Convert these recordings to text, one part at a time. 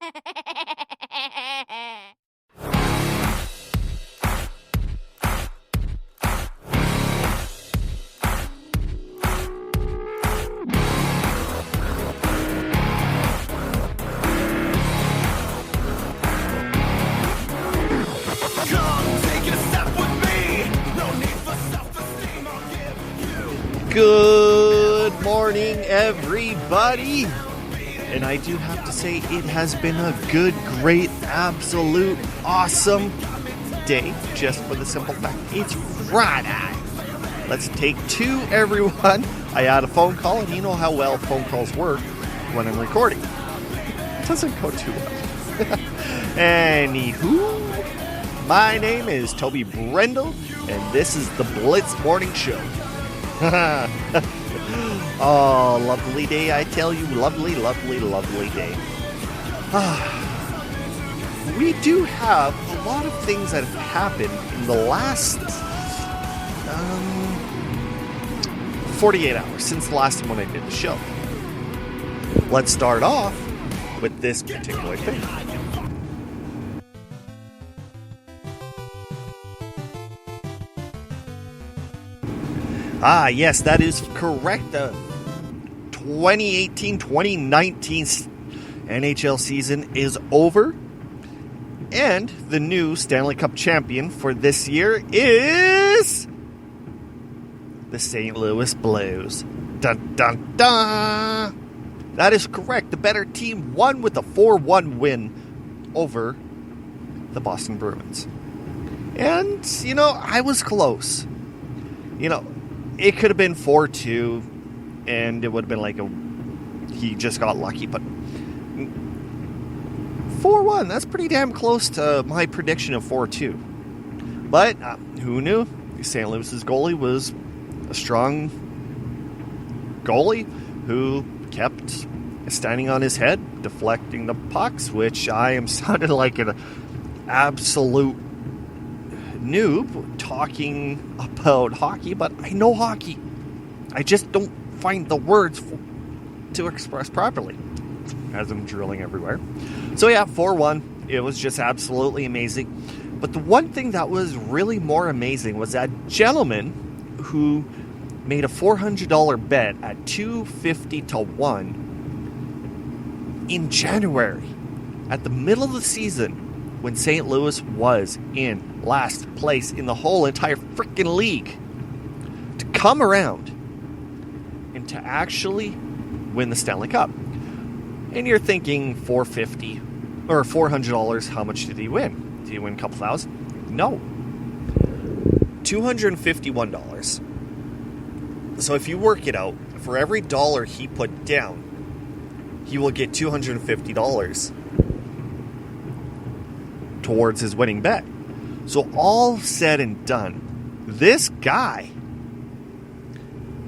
Good morning, everybody. And I do have to say, it has been a good, great, absolute, awesome day. Just for the simple fact, it's Friday. Let's take two, everyone. I had a phone call, and you know how well phone calls work when I'm recording. It doesn't go too well. Anywho, my name is Toby Brendel, and this is the Blitz Morning Show. Oh, lovely day, I tell you. Lovely, lovely, lovely day. We do have a lot of things that have happened in the last 48 hours since the last time when I did the show. Let's start off with this particular thing. Yes, that is correct. The 2018-2019 NHL season is over. And the new Stanley Cup champion for this year is the St. Louis Blues. Dun, dun, dun. That is correct. The better team won with a 4-1 win over the Boston Bruins. And, I was close. It could have been 4-2, and it would have been like he just got lucky, but 4-1, that's pretty damn close to my prediction of 4-2. But who knew? St. Louis's goalie was a strong goalie who kept standing on his head, deflecting the pucks, which I am sounding like an absolute noob talking about hockey, but I know hockey. I just don't find the words to express properly as I'm drilling everywhere. So yeah, 4-1. It was just absolutely amazing. But the one thing that was really more amazing was that gentleman who made a $400 bet at $250 to 1 in January at the middle of the season, when St. Louis was in last place in the whole entire freaking league, to come around and to actually win the Stanley Cup. And you're thinking $450 or $400, how much did he win? Did he win a couple thousand? No. $251. So if you work it out, for every dollar he put down, he will get $250 towards his winning bet. So all said and done, this guy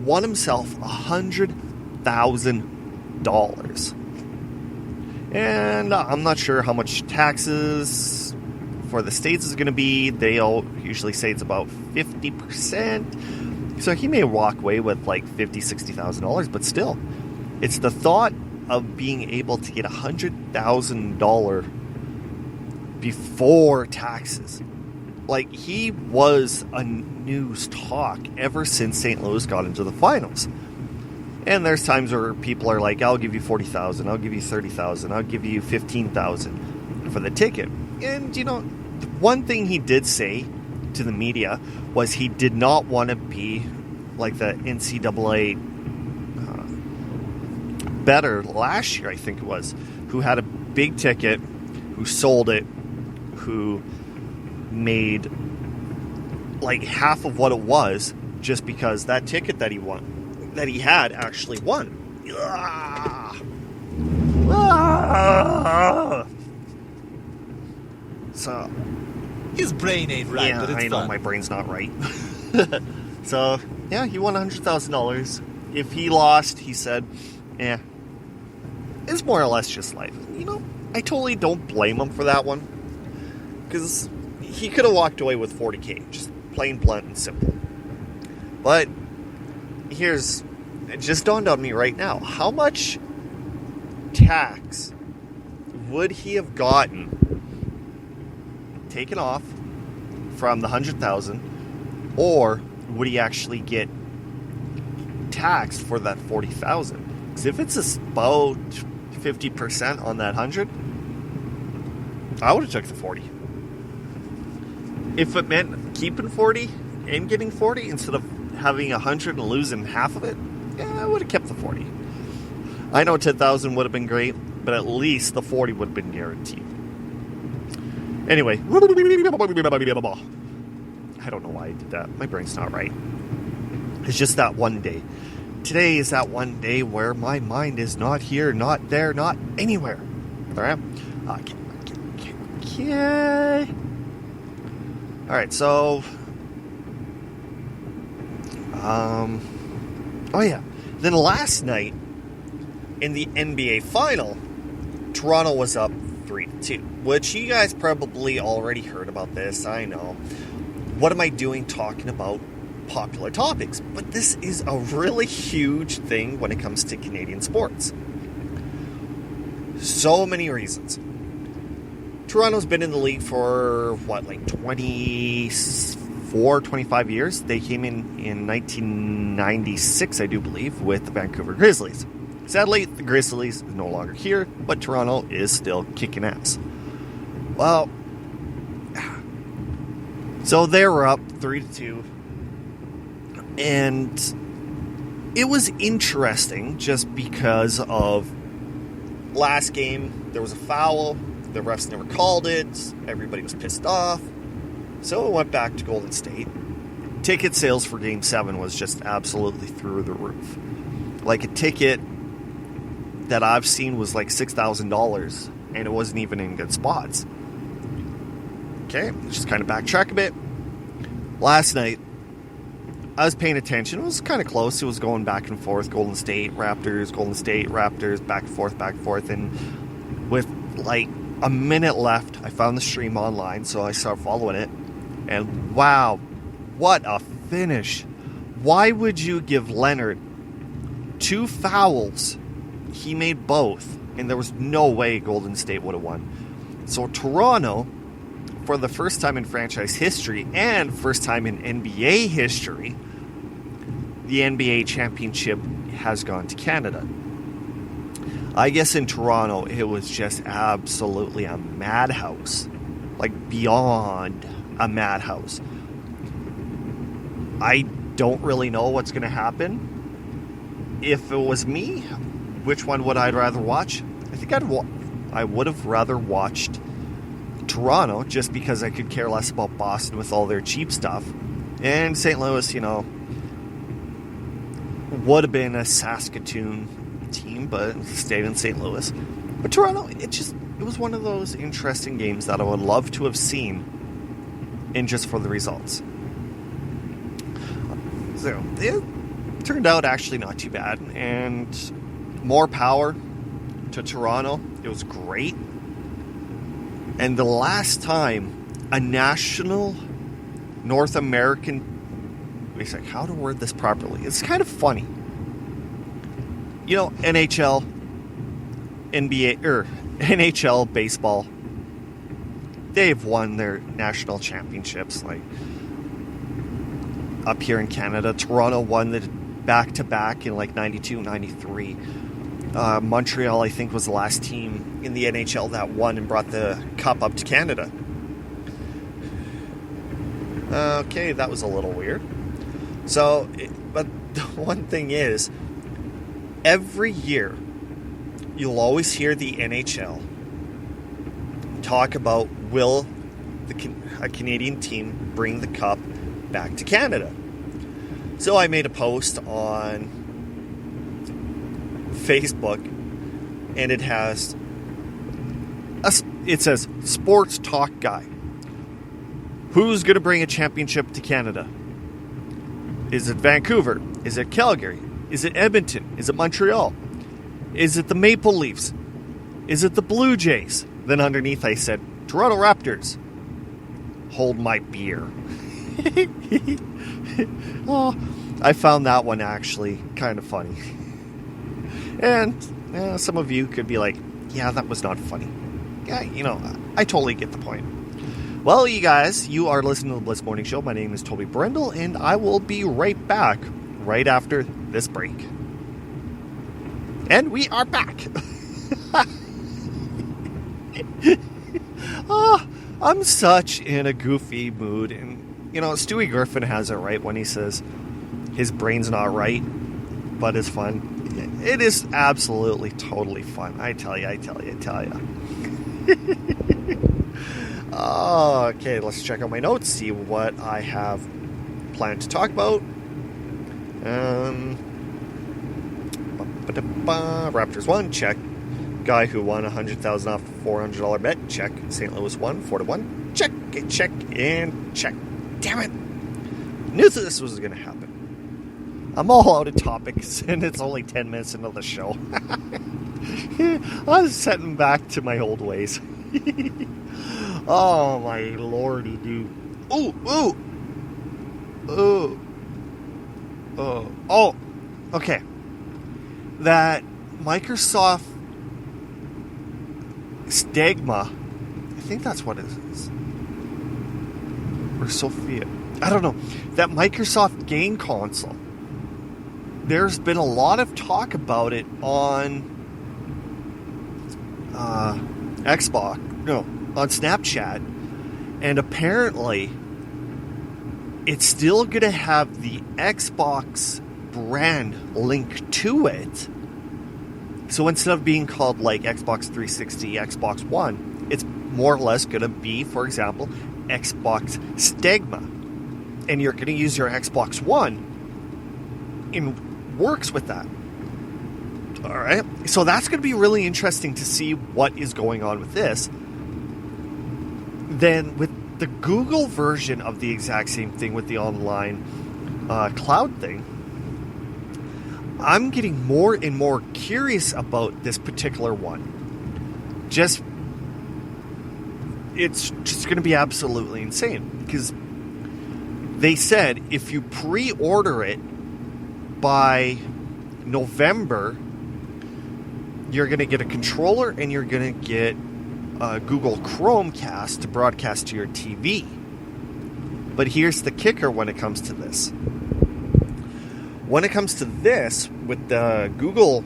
won himself $100,000. And I'm not sure how much taxes for the states is going to be. They'll usually say it's about 50%. So he may walk away with like $50,000, $60,000, but still, it's the thought of being able to get $100,000 before taxes. Like, he was a news talk ever since St. Louis got into the finals. And there's times where people are like, I'll give you $40,000, I'll give you $30,000, I'll give you $15,000 for the ticket. And, one thing he did say to the media was he did not want to be like the NCAA bettor last year, I think it was, who had a big ticket, who sold it, who made like half of what it was just because that ticket that he won, that he had, actually won. So his brain ain't right, yeah, but it's I know fun. My brain's not right. So yeah, he won $100,000. If he lost, he said, it's more or less just life. I totally don't blame him for that one, because he could have walked away with $40K, just plain blunt and simple. But it just dawned on me right now, how much tax would he have gotten taken off from the 100,000, or would he actually get taxed for that 40,000? Because if it's about 50% on that 100, I would have took the 40. If it meant keeping 40 and getting 40 instead of having 100 and losing half of it, yeah, I would have kept the 40. I know 10,000 would have been great, but at least the 40 would have been guaranteed. Anyway, I don't know why I did that. My brain's not right. It's just that one day. Today is that one day where my mind is not here, not there, not anywhere. There I am. Okay. Alright, so... Oh yeah. Then last night, in the NBA Final, Toronto was up 3-2. Which you guys probably already heard about this, I know. What am I doing talking about popular topics? But this is a really huge thing when it comes to Canadian sports. So many reasons. Toronto's been in the league for, 24, 25 years? They came in 1996, I do believe, with the Vancouver Grizzlies. Sadly, the Grizzlies is no longer here, but Toronto is still kicking ass. Well, so they were up 3-2, and it was interesting just because of last game, there was a foul, the refs never called it, everybody was pissed off, so it went back to Golden State. Ticket sales for Game 7 was just absolutely through the roof. Like a ticket that I've seen was like $6,000, and it wasn't even in good spots. Okay, just kind of backtrack a bit. Last night, I was paying attention. It was kind of close. It was going back and forth. Golden State, Raptors, back and forth. And with like a minute left, I found the stream online, so I started following it. And wow, what a finish. Why would you give Leonard 2 fouls? He made both, and there was no way Golden State would have won. So Toronto, for the first time in franchise history and first time in NBA history, the NBA championship has gone to Canada. I guess in Toronto, it was just absolutely a madhouse. Like, beyond a madhouse. I don't really know what's going to happen. If it was me, which one would I rather watch? I think I would have rather watched Toronto, just because I could care less about Boston with all their cheap stuff. And St. Louis, would have been a Saskatoon team, but stayed in St. Louis. But Toronto, it was one of those interesting games that I would love to have seen, and just for the results. So, it turned out actually not too bad, and more power to Toronto. It was great. And the last time a national North American... Wait a second, how to word this properly? It's kind of funny. NHL, NBA, NHL baseball, they've won their national championships. Like, up here in Canada, Toronto won the back-to-back in like 92, 93. Montreal, I think, was the last team in the NHL that won and brought the cup up to Canada. Okay, that was a little weird. So, but the one thing is, every year, you'll always hear the NHL talk about, will a Canadian team bring the cup back to Canada? So I made a post on Facebook, and it says Sports Talk Guy. Who's going to bring a championship to Canada? Is it Vancouver? Is it Calgary? Is it Edmonton? Is it Montreal? Is it the Maple Leafs? Is it the Blue Jays? Then underneath I said, Toronto Raptors. Hold my beer. Oh, I found that one actually kind of funny. And some of you could be like, yeah, that was not funny. yeah, I totally get the point. Well, you guys, you are listening to the Blitz Morning Show. My name is Toby Brendel, and I will be right back right after this break. And we are back. I'm such in a goofy mood, and Stewie Griffin has it right when he says his brain's not right, but it's fun. It is absolutely, totally fun. I tell you. Okay, let's check out my notes, see what I have planned to talk about. Raptors won, check. Guy who won $100,000 off $400 bet, check. St. Louis won 4-1, check, and check. Damn it! Knew that this was going to happen. I'm all out of topics, and it's only 10 minutes into the show. I was setting back to my old ways. Oh my lordy, dude! Oh, okay. That Microsoft Stigma, I think that's what it is. Or Sophia. I don't know. That Microsoft game console. There's been a lot of talk about it on Xbox. No, on Snapchat. And apparently, it's still going to have the Xbox brand linked to it. So instead of being called like Xbox 360, Xbox One, it's more or less going to be, for example, Xbox Stigma. And you're going to use your Xbox One and works with that. All right. So that's going to be really interesting to see what is going on with this. Then with the Google version of the exact same thing with the online cloud thing, I'm getting more and more curious about this particular one. It's just going to be absolutely insane, because they said if you pre-order it by November, you're going to get a controller and you're going to get a Google Chromecast to broadcast to your TV. But here's the kicker when it comes to this. When it comes to this, with the Google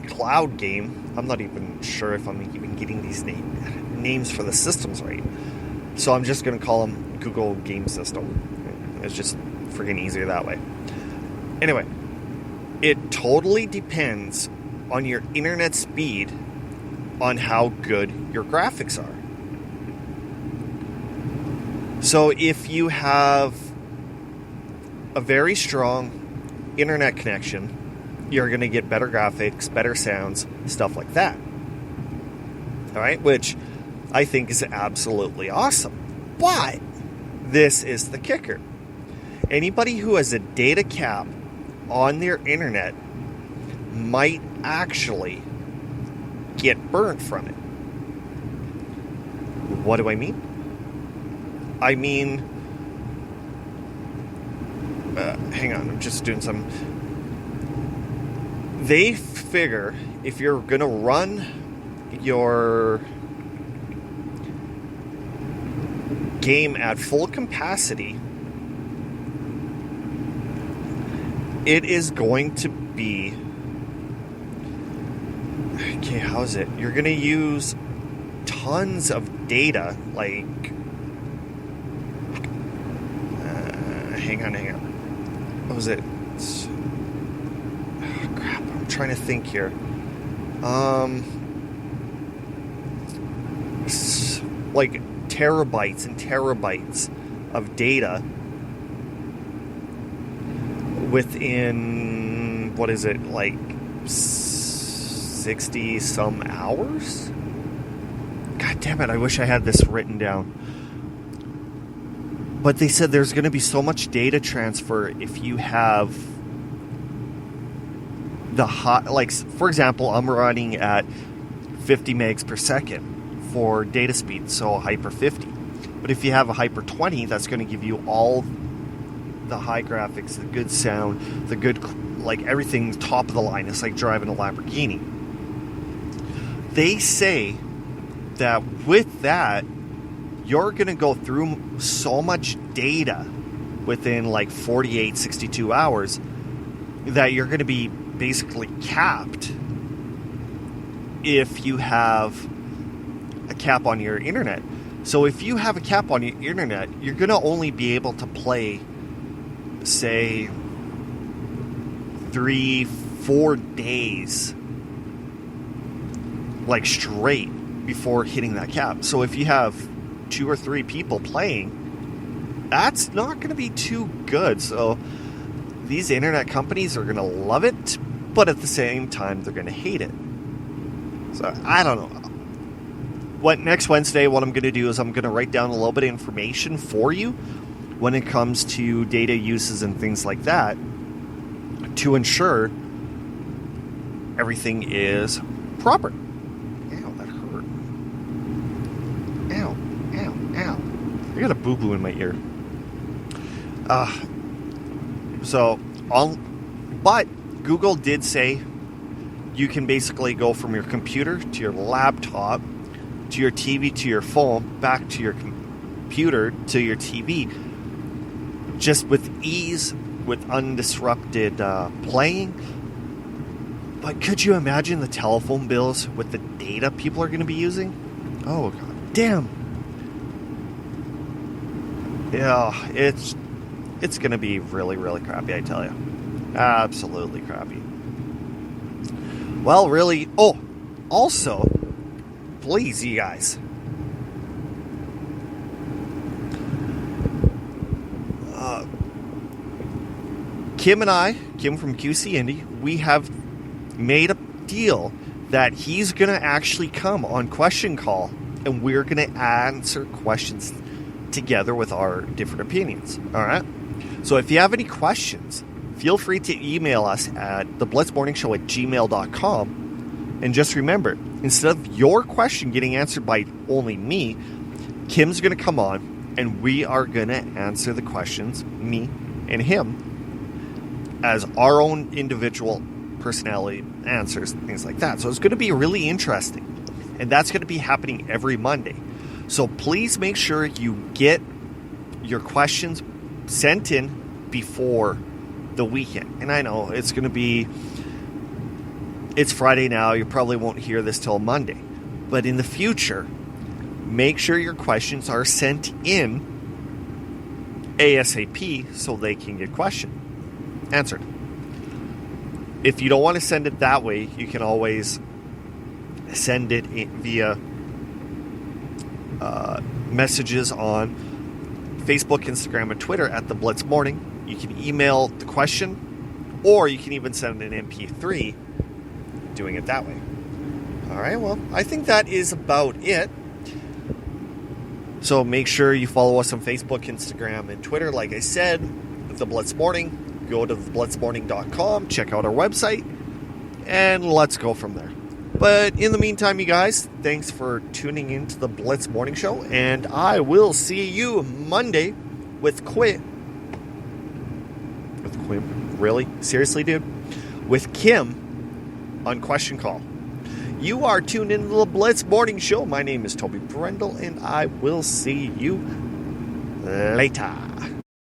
Cloud game, I'm not even sure if I'm even getting these names for the systems right. So I'm just going to call them Google Game System. It's just freaking easier that way. Anyway, it totally depends on your internet speed on how good your graphics are. So if you have a very strong internet connection, you're going to get better graphics, better sounds, stuff like that. All right, which I think is absolutely awesome. But this is the kicker. Anybody who has a data cap on their internet might actually get burnt from it. What do I mean? I mean, hang on, I'm just doing some. They figure if you're going to run your game at full capacity, it is going to be, okay, how's it? You're going to use tons of data, like, hang on. What was it? Crap, I'm trying to think here. Like terabytes and terabytes of data within, what is it, like 60 some hours? God damn it, I wish I had this written down. But they said there's going to be so much data transfer if you have the high, like, for example, I'm running at 50 megs per second for data speed, so Hyper 50. But if you have a Hyper 20, that's going to give you all the high graphics, the good sound, the good, like, everything's top of the line. It's like driving a Lamborghini. They say that with that, you're going to go through so much data within like 48, 62 hours that you're going to be basically capped if you have a cap on your internet. So if you have a cap on your internet, you're going to only be able to play, say, 3-4 days like straight before hitting that cap. So if you have 2 or 3 people playing, that's not going to be too good. So these internet companies are going to love it, but at the same time, they're going to hate it. So I don't know. Next Wednesday, what I'm going to do is I'm going to write down a little bit of information for you when it comes to data uses and things like that to ensure everything is proper. Ow, that hurt. Ow, ow, ow. I got a boo-boo in my ear. But Google did say you can basically go from your computer to your laptop to your TV to your phone, back to your computer to your TV, just with ease, with undisrupted playing. But could you imagine the telephone bills with the data people are going to be using? Oh, God damn. Yeah, it's going to be really, really crappy, I tell you. Absolutely crappy. Well, really... Oh, also... Please, you guys. Kim from QC Indy, we have made a deal that he's going to actually come on Question Call, and we're going to answer questions together with our different opinions. All right? So if you have any questions, feel free to email us at theblitzmorningshow@gmail.com. And just remember, instead of your question getting answered by only me, Kim's going to come on and we are going to answer the questions, me and him, as our own individual personality answers, things like that. So it's going to be really interesting. And that's going to be happening every Monday. So please make sure you get your questions sent in before the weekend. And I know it's going to be... It's Friday now. You probably won't hear this till Monday. But in the future, make sure your questions are sent in ASAP so they can get answered. If you don't want to send it that way, you can always send it via messages on Facebook, Instagram, and Twitter at The Blitz Morning. You can email the question, or you can even send an MP3 doing it that way. All right, well, I think that is about it. So make sure you follow us on Facebook, Instagram, and Twitter. Like I said, The Blitz Morning. Go to theblitzmorning.com, check out our website, and let's go from there. But in the meantime, you guys, thanks for tuning in to The Blitz Morning Show, and I will see you Monday with Quim. With Quim? Really? Seriously, dude? With Kim on Question Call. You are tuned into the Blitz Morning Show. My name is Toby Brendel, and I will see you later.